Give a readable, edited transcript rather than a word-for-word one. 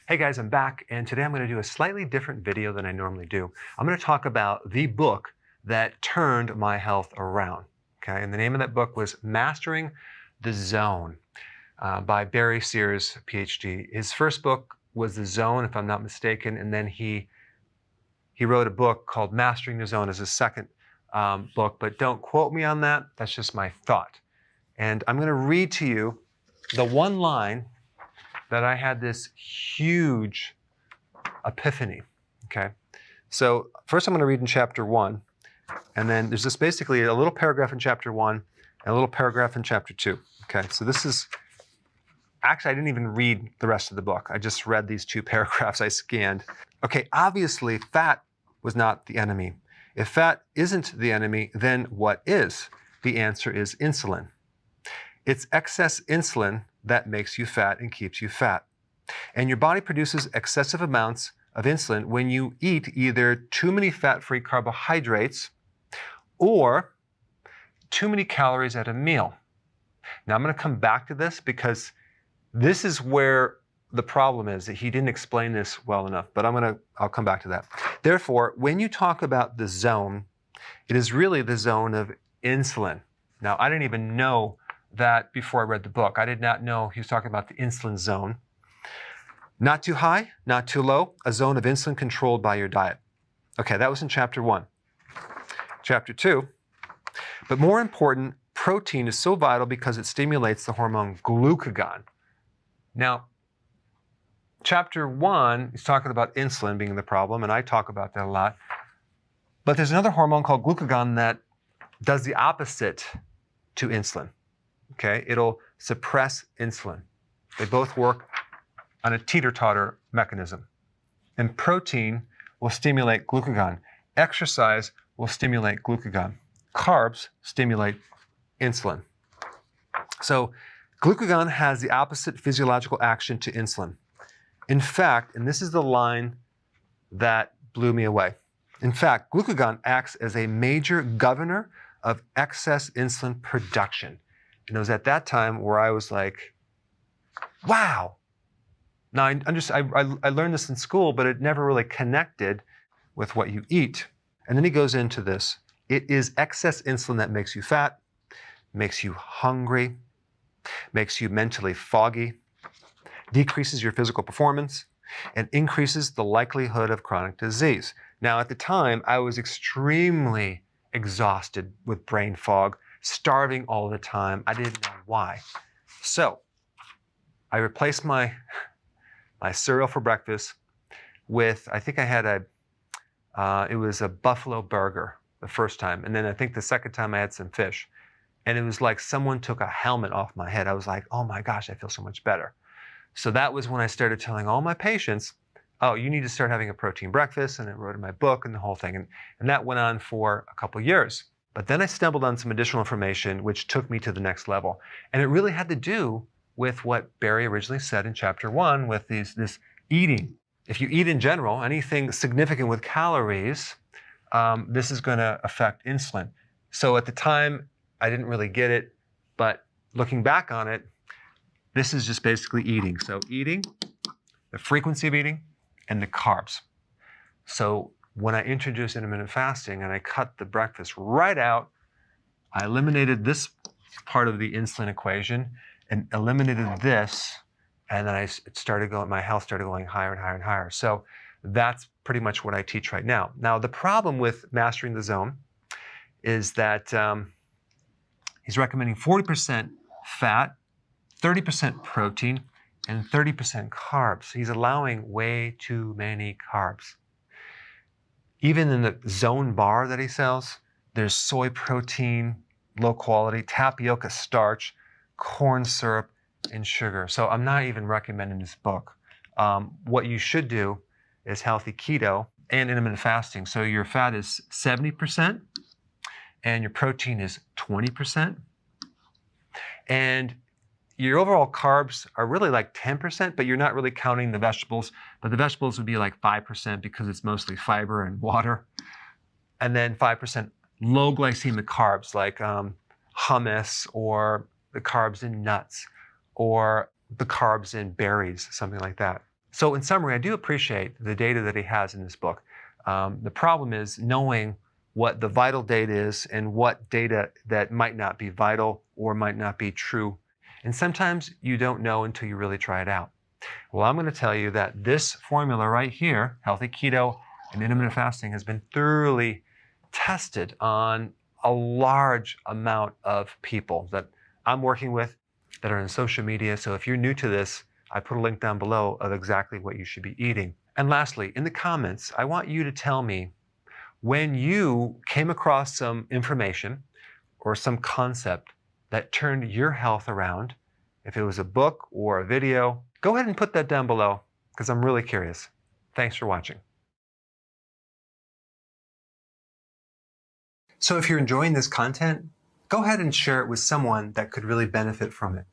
Hey guys, I'm back, and today I'm going to do a slightly different video than I normally do. I'm going to talk about the book that turned my health around. Okay, and the name of that book was Mastering the Zone by Barry Sears, PhD. His first book was The Zone, if I'm not mistaken, and then he wrote a book called Mastering the Zone as his second book, but don't quote me on that. That's just my thought. And I'm going to read to you the one line that I had this huge epiphany, okay? So first I'm going to read in chapter 1, and then there's just basically a little paragraph in chapter 1 and a little paragraph in chapter 2, okay? So this is, actually I didn't even read the rest of the book. I just read these 2 paragraphs I scanned. Okay, obviously fat was not the enemy. If fat isn't the enemy, then what is? The answer is insulin. It's excess insulin that makes you fat and keeps you fat. And your body produces excessive amounts of insulin when you eat either too many fat-free carbohydrates or too many calories at a meal. Now I'm going to come back to this because this is where the problem is, that he didn't explain this well enough, but I'll come back to that. Therefore, when you talk about the zone, it is really the zone of insulin. Now, I didn't even know that before I read the book. I did not know he was talking about the insulin zone. Not too high, not too low, a zone of insulin controlled by your diet. Okay, that was in chapter 1. Chapter 2, but more important, protein is so vital because it stimulates the hormone glucagon. Now, chapter 1 is talking about insulin being the problem, and I talk about that a lot. But there's another hormone called glucagon that does the opposite to insulin. Okay, it'll suppress insulin. They both work on a teeter-totter mechanism. And protein will stimulate glucagon. Exercise will stimulate glucagon. Carbs stimulate insulin. So glucagon has the opposite physiological action to insulin. In fact, and this is the line that blew me away. In fact, glucagon acts as a major governor of excess insulin production. And it was at that time where I was like, wow. Now, I learned this in school, but it never really connected with what you eat. And then he goes into this. It is excess insulin that makes you fat, makes you hungry, makes you mentally foggy, decreases your physical performance, and increases the likelihood of chronic disease. Now, at the time, I was extremely exhausted with brain fog, starving all the time. I didn't know why. So I replaced my cereal for breakfast with, I think I had it was a buffalo burger the first time. And then I think the second time I had some fish. And it was like someone took a helmet off my head. I was like, oh my gosh, I feel so much better. So that was when I started telling all my patients, oh, you need to start having a protein breakfast. And I wrote in my book and the whole thing. And that went on for a couple years. But then I stumbled on some additional information which took me to the next level. And it really had to do with what Barry originally said in chapter 1 with this eating. If you eat in general, anything significant with calories, this is going to affect insulin. So at the time, I didn't really get it. But looking back on it, this is just basically eating. So eating, the frequency of eating, and the carbs. So when I introduced intermittent fasting and I cut the breakfast right out, I eliminated this part of the insulin equation and eliminated this, and then my health started going higher and higher and higher. So that's pretty much what I teach right now. Now, the problem with Mastering the Zone is that he's recommending 40% fat, 30% protein, and 30% carbs. He's allowing way too many carbs. Even in the Zone bar that he sells, there's soy protein, low quality, tapioca starch, corn syrup, and sugar. So I'm not even recommending this book. What you should do is healthy keto and intermittent fasting. So your fat is 70% and your protein is 20%. And your overall carbs are really like 10%, but you're not really counting the vegetables. But the vegetables would be like 5% because it's mostly fiber and water. And then 5% low glycemic carbs like hummus or the carbs in nuts or the carbs in berries, something like that. So in summary, I do appreciate the data that he has in this book. The problem is knowing what the vital data is and what data that might not be vital or might not be true. And sometimes you don't know until you really try it out. Well, I'm going to tell you that this formula right here, healthy keto and intermittent fasting, has been thoroughly tested on a large amount of people that I'm working with that are in social media. So if you're new to this, I put a link down below of exactly what you should be eating. And lastly, in the comments, I want you to tell me when you came across some information or some concept that turned your health around. If it was a book or a video, go ahead and put that down below because I'm really curious. Thanks for watching. So if you're enjoying this content, go ahead and share it with someone that could really benefit from it.